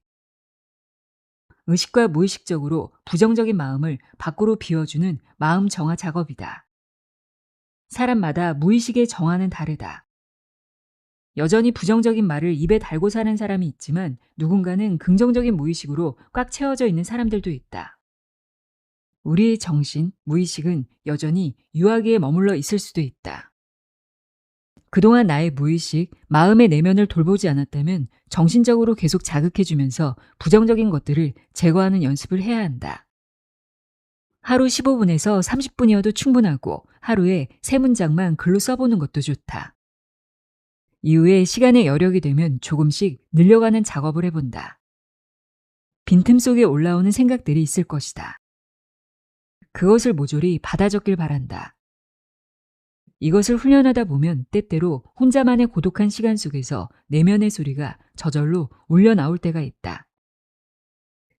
의식과 무의식적으로 부정적인 마음을 밖으로 비워주는 마음 정화 작업이다. 사람마다 무의식의 정화는 다르다. 여전히 부정적인 말을 입에 달고 사는 사람이 있지만 누군가는 긍정적인 무의식으로 꽉 채워져 있는 사람들도 있다. 우리의 정신, 무의식은 여전히 유아기에 머물러 있을 수도 있다. 그동안 나의 무의식, 마음의 내면을 돌보지 않았다면 정신적으로 계속 자극해주면서 부정적인 것들을 제거하는 연습을 해야 한다. 하루 15분에서 30분이어도 충분하고 하루에 3문장만 글로 써보는 것도 좋다. 이후에 시간의 여력이 되면 조금씩 늘려가는 작업을 해본다. 빈틈 속에 올라오는 생각들이 있을 것이다. 그것을 모조리 받아 적길 바란다. 이것을 훈련하다 보면 때때로 혼자만의 고독한 시간 속에서 내면의 소리가 저절로 울려 나올 때가 있다.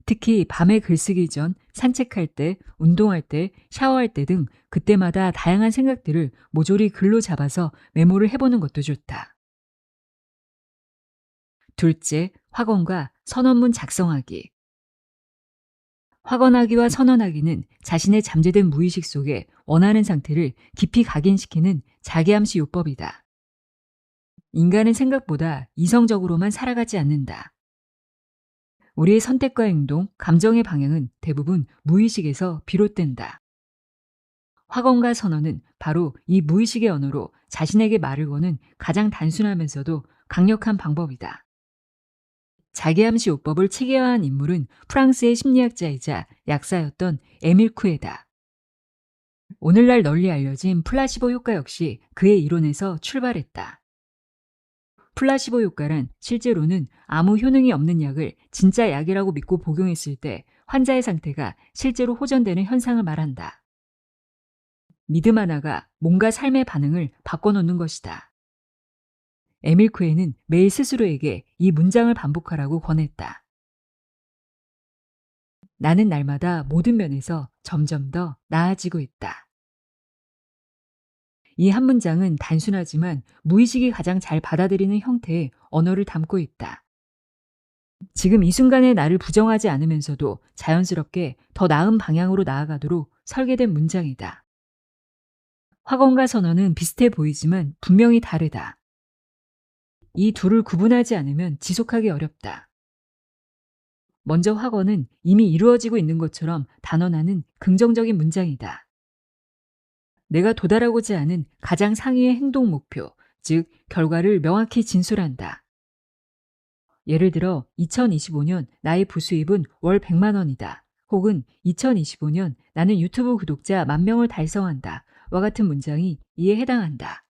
특히 밤에 글쓰기 전, 산책할 때, 운동할 때, 샤워할 때 등 그때마다 다양한 생각들을 모조리 글로 잡아서 메모를 해보는 것도 좋다. 둘째, 확언과 선언문 작성하기. 확언하기와 선언하기는 자신의 잠재된 무의식 속에 원하는 상태를 깊이 각인시키는 자기암시 요법이다. 인간은 생각보다 이성적으로만 살아가지 않는다. 우리의 선택과 행동, 감정의 방향은 대부분 무의식에서 비롯된다. 확언과 선언은 바로 이 무의식의 언어로 자신에게 말을 거는 가장 단순하면서도 강력한 방법이다. 자기암시 요법을 체계화한 인물은 프랑스의 심리학자이자 약사였던 에밀 쿠에다. 오늘날 널리 알려진 플라시보 효과 역시 그의 이론에서 출발했다. 플라시보 효과란 실제로는 아무 효능이 없는 약을 진짜 약이라고 믿고 복용했을 때 환자의 상태가 실제로 호전되는 현상을 말한다. 믿음 하나가 뭔가 삶의 반응을 바꿔놓는 것이다. 에밀 쿠에는 매일 스스로에게 이 문장을 반복하라고 권했다. 나는 날마다 모든 면에서 점점 더 나아지고 있다. 이 한 문장은 단순하지만 무의식이 가장 잘 받아들이는 형태의 언어를 담고 있다. 지금 이 순간의 나를 부정하지 않으면서도 자연스럽게 더 나은 방향으로 나아가도록 설계된 문장이다. 확언과 선언은 비슷해 보이지만 분명히 다르다. 이 둘을 구분하지 않으면 지속하기 어렵다. 먼저 확언은 이미 이루어지고 있는 것처럼 단언하는 긍정적인 문장이다. 내가 도달하고자 하는 가장 상위의 행동 목표, 즉 결과를 명확히 진술한다. 예를 들어 2025년 나의 부수입은 월 100만 원이다. 혹은 2025년 나는 유튜브 구독자 10,000명을 달성한다. 와 같은 문장이 이에 해당한다.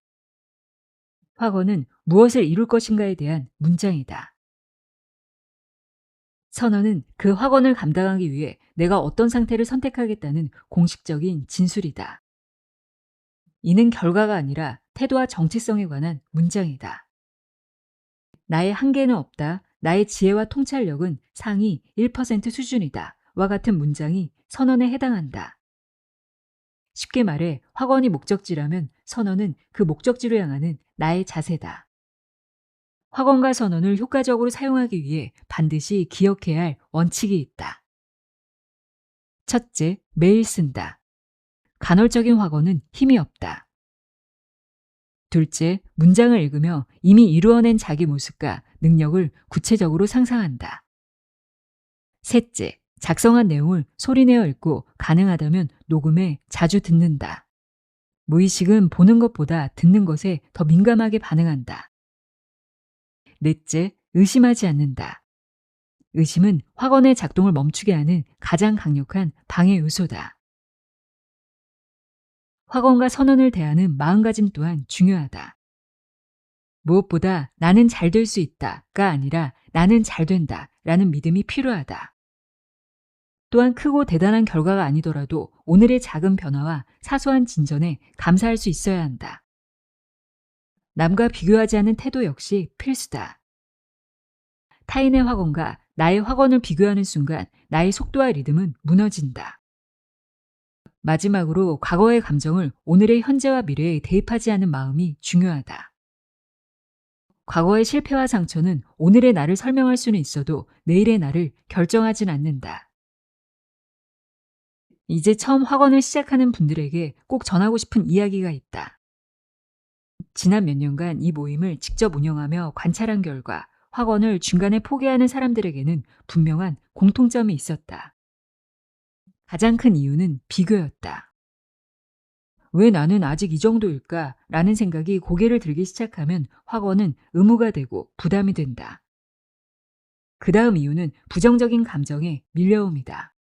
확언은 무엇을 이룰 것인가에 대한 문장이다. 선언은 그 확언을 감당하기 위해 내가 어떤 상태를 선택하겠다는 공식적인 진술이다. 이는 결과가 아니라 태도와 정체성에 관한 문장이다. 나의 한계는 없다. 나의 지혜와 통찰력은 상위 1% 수준이다. 와 같은 문장이 선언에 해당한다. 쉽게 말해 확언이 목적지라면 선언은 그 목적지로 향하는 나의 자세다. 확언과 선언을 효과적으로 사용하기 위해 반드시 기억해야 할 원칙이 있다. 첫째, 매일 쓴다. 간헐적인 확언은 힘이 없다. 둘째, 문장을 읽으며 이미 이루어낸 자기 모습과 능력을 구체적으로 상상한다. 셋째, 작성한 내용을 소리내어 읽고 가능하다면 녹음해 자주 듣는다. 무의식은 보는 것보다 듣는 것에 더 민감하게 반응한다. 넷째, 의심하지 않는다. 의심은 확언의 작동을 멈추게 하는 가장 강력한 방해 요소다. 확언과 선언을 대하는 마음가짐 또한 중요하다. 무엇보다 나는 잘 될 수 있다가 아니라 나는 잘 된다 라는 믿음이 필요하다. 또한 크고 대단한 결과가 아니더라도 오늘의 작은 변화와 사소한 진전에 감사할 수 있어야 한다. 남과 비교하지 않는 태도 역시 필수다. 타인의 확언과 나의 확언을 비교하는 순간 나의 속도와 리듬은 무너진다. 마지막으로 과거의 감정을 오늘의 현재와 미래에 대입하지 않는 마음이 중요하다. 과거의 실패와 상처는 오늘의 나를 설명할 수는 있어도 내일의 나를 결정하진 않는다. 이제 처음 확언을 시작하는 분들에게 꼭 전하고 싶은 이야기가 있다. 지난 몇 년간 이 모임을 직접 운영하며 관찰한 결과 확언을 중간에 포기하는 사람들에게는 분명한 공통점이 있었다. 가장 큰 이유는 비교였다. 왜 나는 아직 이 정도일까? 라는 생각이 고개를 들기 시작하면 확언은 의무가 되고 부담이 된다. 그 다음 이유는 부정적인 감정의 밀려옴이다.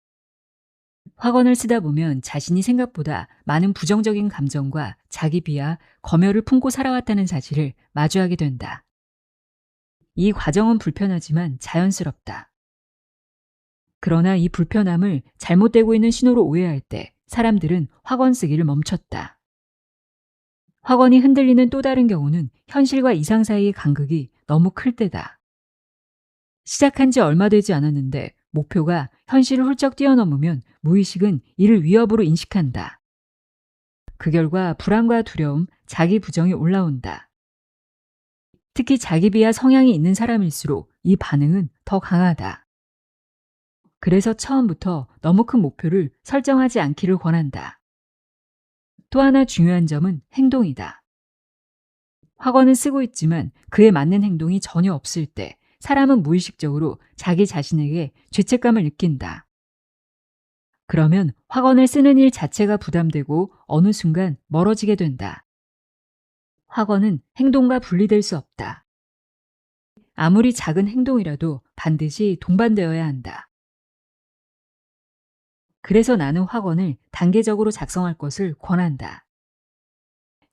확언을 쓰다 보면 자신이 생각보다 많은 부정적인 감정과 자기 비하, 검열을 품고 살아왔다는 사실을 마주하게 된다. 이 과정은 불편하지만 자연스럽다. 그러나 이 불편함을 잘못되고 있는 신호로 오해할 때 사람들은 확언 쓰기를 멈췄다. 확언이 흔들리는 또 다른 경우는 현실과 이상 사이의 간극이 너무 클 때다. 시작한 지 얼마 되지 않았는데 목표가 현실을 훌쩍 뛰어넘으면 무의식은 이를 위협으로 인식한다. 그 결과 불안과 두려움, 자기 부정이 올라온다. 특히 자기 비하 성향이 있는 사람일수록 이 반응은 더 강하다. 그래서 처음부터 너무 큰 목표를 설정하지 않기를 권한다. 또 하나 중요한 점은 행동이다. 학원은 쓰고 있지만 그에 맞는 행동이 전혀 없을 때 사람은 무의식적으로 자기 자신에게 죄책감을 느낀다. 그러면 학원을 쓰는 일 자체가 부담되고 어느 순간 멀어지게 된다. 학원은 행동과 분리될 수 없다. 아무리 작은 행동이라도 반드시 동반되어야 한다. 그래서 나는 학원을 단계적으로 작성할 것을 권한다.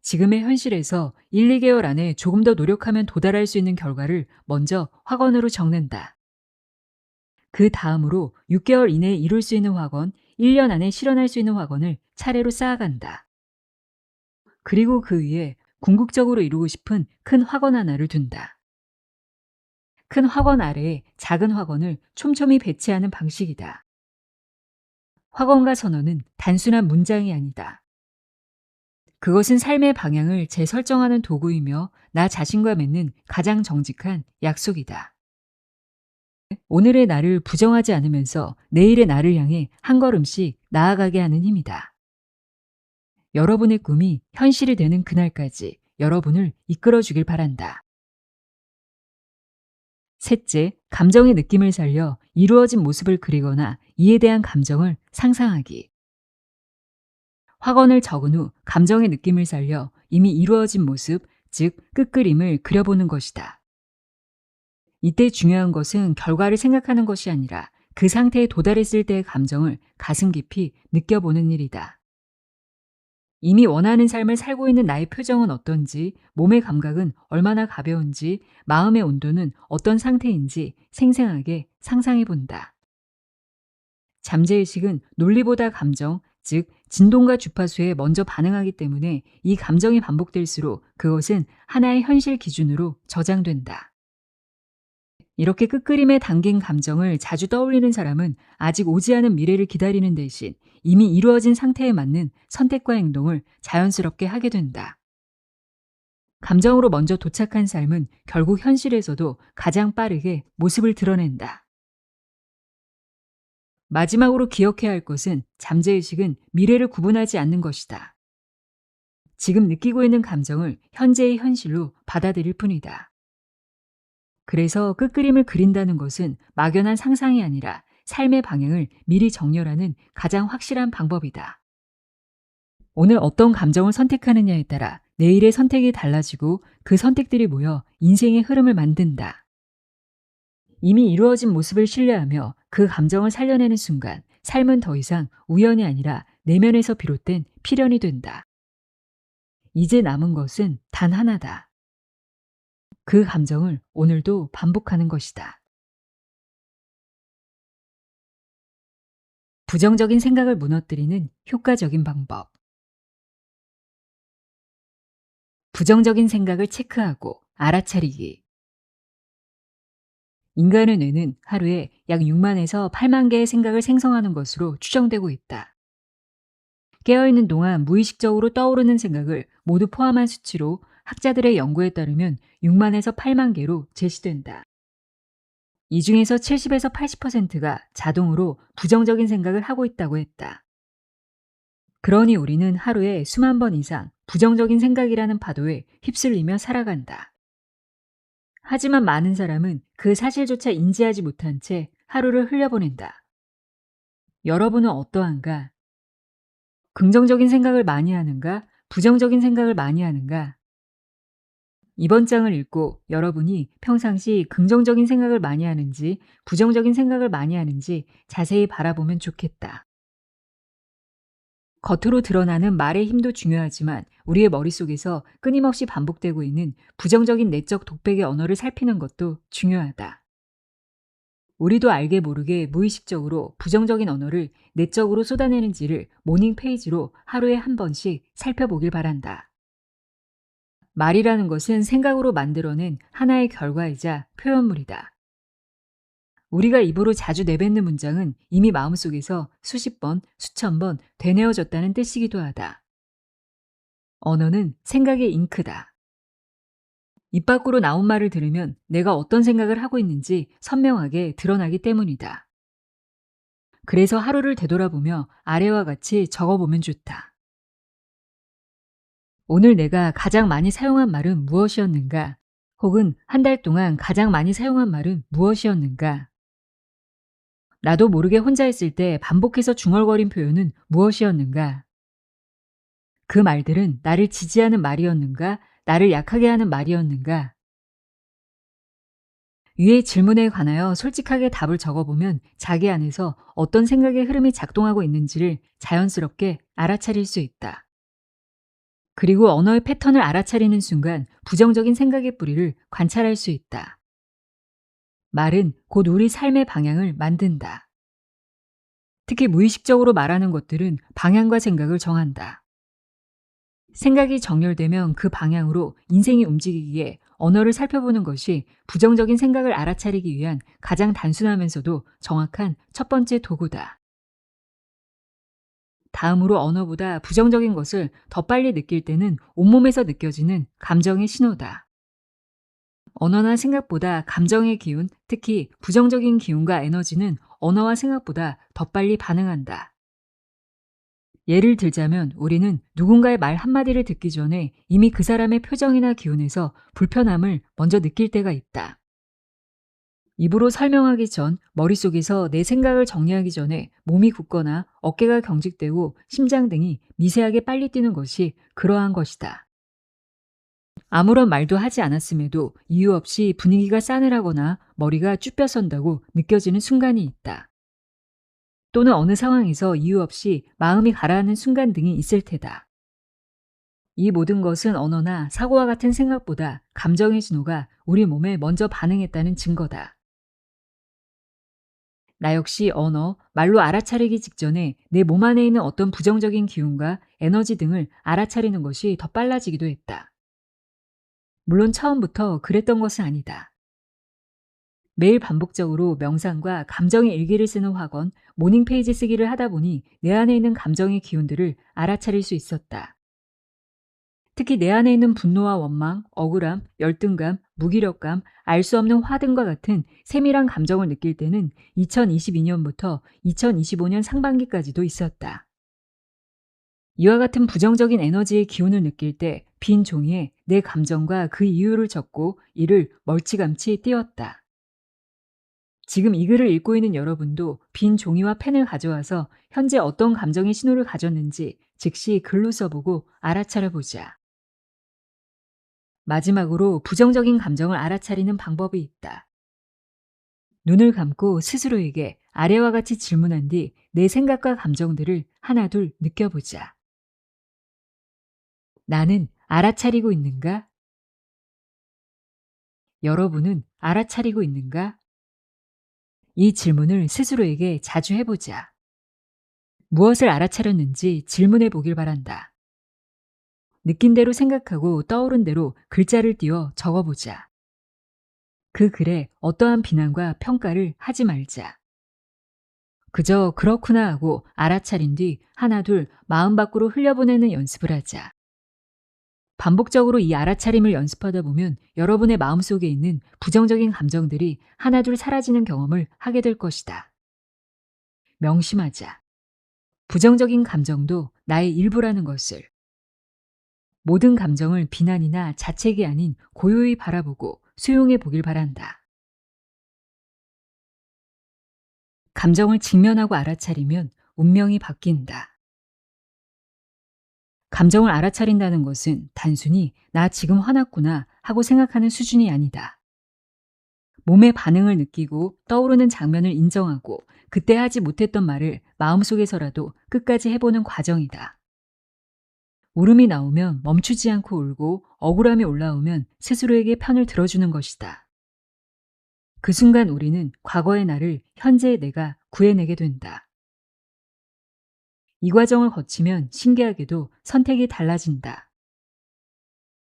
지금의 현실에서 1, 2개월 안에 조금 더 노력하면 도달할 수 있는 결과를 먼저 학원으로 적는다. 그 다음으로 6개월 이내에 이룰 수 있는 학원, 1년 안에 실현할 수 있는 학원을 차례로 쌓아간다. 그리고 그 위에 궁극적으로 이루고 싶은 큰 학원 하나를 둔다. 큰 학원 아래에 작은 학원을 촘촘히 배치하는 방식이다. 학원과 선언은 단순한 문장이 아니다. 그것은 삶의 방향을 재설정하는 도구이며 나 자신과 맺는 가장 정직한 약속이다. 오늘의 나를 부정하지 않으면서 내일의 나를 향해 한 걸음씩 나아가게 하는 힘이다. 여러분의 꿈이 현실이 되는 그날까지 여러분을 이끌어주길 바란다. 셋째, 감정의 느낌을 살려 이루어진 모습을 그리거나 이에 대한 감정을 상상하기. 확언을 적은 후 감정의 느낌을 살려 이미 이루어진 모습, 즉 끝그림을 그려보는 것이다. 이때 중요한 것은 결과를 생각하는 것이 아니라 그 상태에 도달했을 때의 감정을 가슴 깊이 느껴보는 일이다. 이미 원하는 삶을 살고 있는 나의 표정은 어떤지, 몸의 감각은 얼마나 가벼운지, 마음의 온도는 어떤 상태인지 생생하게 상상해 본다. 잠재의식은 논리보다 감정, 즉 진동과 주파수에 먼저 반응하기 때문에 이 감정이 반복될수록 그것은 하나의 현실 기준으로 저장된다. 이렇게 끝그림에 담긴 감정을 자주 떠올리는 사람은 아직 오지 않은 미래를 기다리는 대신 이미 이루어진 상태에 맞는 선택과 행동을 자연스럽게 하게 된다. 감정으로 먼저 도착한 삶은 결국 현실에서도 가장 빠르게 모습을 드러낸다. 마지막으로 기억해야 할 것은 잠재의식은 미래를 구분하지 않는 것이다. 지금 느끼고 있는 감정을 현재의 현실로 받아들일 뿐이다. 그래서 끝그림을 그린다는 것은 막연한 상상이 아니라 삶의 방향을 미리 정렬하는 가장 확실한 방법이다. 오늘 어떤 감정을 선택하느냐에 따라 내일의 선택이 달라지고 그 선택들이 모여 인생의 흐름을 만든다. 이미 이루어진 모습을 신뢰하며 그 감정을 살려내는 순간 삶은 더 이상 우연이 아니라 내면에서 비롯된 필연이 된다. 이제 남은 것은 단 하나다. 그 감정을 오늘도 반복하는 것이다. 부정적인 생각을 무너뜨리는 효과적인 방법. 부정적인 생각을 체크하고 알아차리기. 인간의 뇌는 하루에 약 6만에서 8만 개의 생각을 생성하는 것으로 추정되고 있다. 깨어있는 동안 무의식적으로 떠오르는 생각을 모두 포함한 수치로 학자들의 연구에 따르면 6만에서 8만 개로 제시된다. 이 중에서 70에서 80%가 자동으로 부정적인 생각을 하고 있다고 했다. 그러니 우리는 하루에 수만 번 이상 부정적인 생각이라는 파도에 휩쓸리며 살아간다. 하지만 많은 사람은 그 사실조차 인지하지 못한 채 하루를 흘려보낸다. 여러분은 어떠한가? 긍정적인 생각을 많이 하는가? 부정적인 생각을 많이 하는가? 이번 장을 읽고 여러분이 평상시 긍정적인 생각을 많이 하는지 부정적인 생각을 많이 하는지 자세히 바라보면 좋겠다. 겉으로 드러나는 말의 힘도 중요하지만 우리의 머릿속에서 끊임없이 반복되고 있는 부정적인 내적 독백의 언어를 살피는 것도 중요하다. 우리도 알게 모르게 무의식적으로 부정적인 언어를 내적으로 쏟아내는지를 모닝 페이지로 하루에 한 번씩 살펴보길 바란다. 말이라는 것은 생각으로 만들어낸 하나의 결과이자 표현물이다. 우리가 입으로 자주 내뱉는 문장은 이미 마음속에서 수십 번, 수천 번 되뇌어졌다는 뜻이기도 하다. 언어는 생각의 잉크다. 입 밖으로 나온 말을 들으면 내가 어떤 생각을 하고 있는지 선명하게 드러나기 때문이다. 그래서 하루를 되돌아보며 아래와 같이 적어보면 좋다. 오늘 내가 가장 많이 사용한 말은 무엇이었는가? 혹은 한 달 동안 가장 많이 사용한 말은 무엇이었는가? 나도 모르게 혼자 있을 때 반복해서 중얼거린 표현은 무엇이었는가? 그 말들은 나를 지지하는 말이었는가? 나를 약하게 하는 말이었는가? 위의 질문에 관하여 솔직하게 답을 적어보면 자기 안에서 어떤 생각의 흐름이 작동하고 있는지를 자연스럽게 알아차릴 수 있다. 그리고 언어의 패턴을 알아차리는 순간 부정적인 생각의 뿌리를 관찰할 수 있다. 말은 곧 우리 삶의 방향을 만든다. 특히 무의식적으로 말하는 것들은 방향과 생각을 정한다. 생각이 정렬되면 그 방향으로 인생이 움직이기에 언어를 살펴보는 것이 부정적인 생각을 알아차리기 위한 가장 단순하면서도 정확한 첫 번째 도구다. 다음으로 언어보다 부정적인 것을 더 빨리 느낄 때는 온몸에서 느껴지는 감정의 신호다. 언어나 생각보다 감정의 기운, 특히 부정적인 기운과 에너지는 언어와 생각보다 더 빨리 반응한다. 예를 들자면 우리는 누군가의 말 한마디를 듣기 전에 이미 그 사람의 표정이나 기운에서 불편함을 먼저 느낄 때가 있다. 입으로 설명하기 전 머릿속에서 내 생각을 정리하기 전에 몸이 굳거나 어깨가 경직되고 심장 등이 미세하게 빨리 뛰는 것이 그러한 것이다. 아무런 말도 하지 않았음에도 이유 없이 분위기가 싸늘하거나 머리가 쭈뼛선다고 느껴지는 순간이 있다. 또는 어느 상황에서 이유 없이 마음이 가라앉는 순간 등이 있을 테다. 이 모든 것은 언어나 사고와 같은 생각보다 감정의 신호가 우리 몸에 먼저 반응했다는 증거다. 나 역시 언어, 말로 알아차리기 직전에 내 몸 안에 있는 어떤 부정적인 기운과 에너지 등을 알아차리는 것이 더 빨라지기도 했다. 물론 처음부터 그랬던 것은 아니다. 매일 반복적으로 명상과 감정의 일기를 쓰는 학원, 모닝 페이지 쓰기를 하다 보니 내 안에 있는 감정의 기운들을 알아차릴 수 있었다. 특히 내 안에 있는 분노와 원망, 억울함, 열등감, 무기력감, 알 수 없는 화 등과 같은 세밀한 감정을 느낄 때는 2022년부터 2025년 상반기까지도 있었다. 이와 같은 부정적인 에너지의 기운을 느낄 때 빈 종이에 내 감정과 그 이유를 적고 이를 멀찌감치 띄웠다. 지금 이 글을 읽고 있는 여러분도 빈 종이와 펜을 가져와서 현재 어떤 감정의 신호를 가졌는지 즉시 글로 써보고 알아차려보자. 마지막으로 부정적인 감정을 알아차리는 방법이 있다. 눈을 감고 스스로에게 아래와 같이 질문한 뒤 내 생각과 감정들을 하나둘 느껴보자. 나는 알아차리고 있는가? 여러분은 알아차리고 있는가? 이 질문을 스스로에게 자주 해보자. 무엇을 알아차렸는지 질문해 보길 바란다. 느낀 대로 생각하고 떠오른 대로 글자를 띄워 적어보자. 그 글에 어떠한 비난과 평가를 하지 말자. 그저 그렇구나 하고 알아차린 뒤 하나둘 마음 밖으로 흘려보내는 연습을 하자. 반복적으로 이 알아차림을 연습하다 보면 여러분의 마음속에 있는 부정적인 감정들이 하나둘 사라지는 경험을 하게 될 것이다. 명심하자. 부정적인 감정도 나의 일부라는 것을. 모든 감정을 비난이나 자책이 아닌 고요히 바라보고 수용해 보길 바란다. 감정을 직면하고 알아차리면 운명이 바뀐다. 감정을 알아차린다는 것은 단순히 나 지금 화났구나 하고 생각하는 수준이 아니다. 몸의 반응을 느끼고 떠오르는 장면을 인정하고 그때 하지 못했던 말을 마음속에서라도 끝까지 해보는 과정이다. 울음이 나오면 멈추지 않고 울고 억울함이 올라오면 스스로에게 편을 들어주는 것이다. 그 순간 우리는 과거의 나를 현재의 내가 구해내게 된다. 이 과정을 거치면 신기하게도 선택이 달라진다.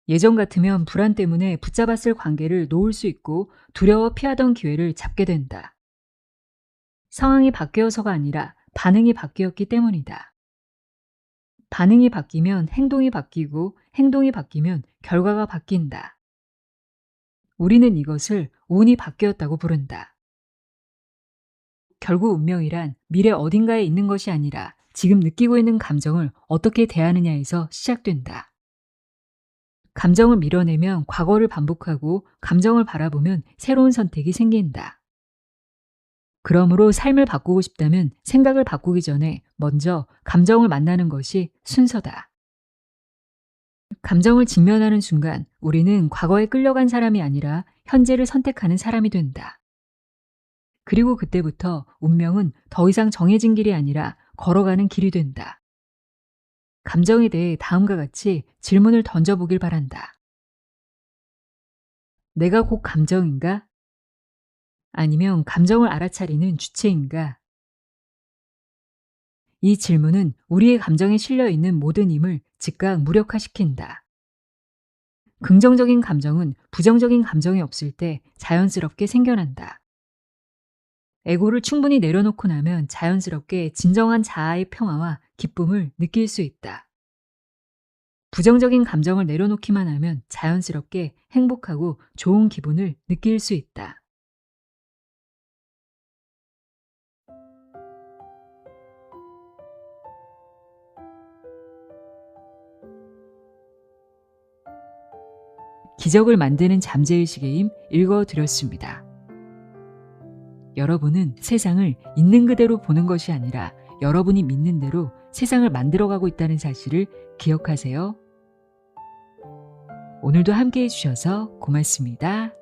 예전 같으면 불안 때문에 붙잡았을 관계를 놓을 수 있고 두려워 피하던 기회를 잡게 된다. 상황이 바뀌어서가 아니라 반응이 바뀌었기 때문이다. 반응이 바뀌면 행동이 바뀌고 행동이 바뀌면 결과가 바뀐다. 우리는 이것을 운이 바뀌었다고 부른다. 결국 운명이란 미래 어딘가에 있는 것이 아니라 지금 느끼고 있는 감정을 어떻게 대하느냐에서 시작된다. 감정을 밀어내면 과거를 반복하고 감정을 바라보면 새로운 선택이 생긴다. 그러므로 삶을 바꾸고 싶다면 생각을 바꾸기 전에 먼저 감정을 만나는 것이 순서다. 감정을 직면하는 순간 우리는 과거에 끌려간 사람이 아니라 현재를 선택하는 사람이 된다. 그리고 그때부터 운명은 더 이상 정해진 길이 아니라 걸어가는 길이 된다. 감정에 대해 다음과 같이 질문을 던져보길 바란다. 내가 곧 감정인가? 아니면 감정을 알아차리는 주체인가? 이 질문은 우리의 감정에 실려 있는 모든 힘을 즉각 무력화시킨다. 긍정적인 감정은 부정적인 감정이 없을 때 자연스럽게 생겨난다. 에고를 충분히 내려놓고 나면 자연스럽게 진정한 자아의 평화와 기쁨을 느낄 수 있다. 부정적인 감정을 내려놓기만 하면 자연스럽게 행복하고 좋은 기분을 느낄 수 있다. 기적을 만드는 잠재의식의 힘 읽어드렸습니다. 여러분은 세상을 있는 그대로 보는 것이 아니라 여러분이 믿는 대로 세상을 만들어가고 있다는 사실을 기억하세요. 오늘도 함께 해주셔서 고맙습니다.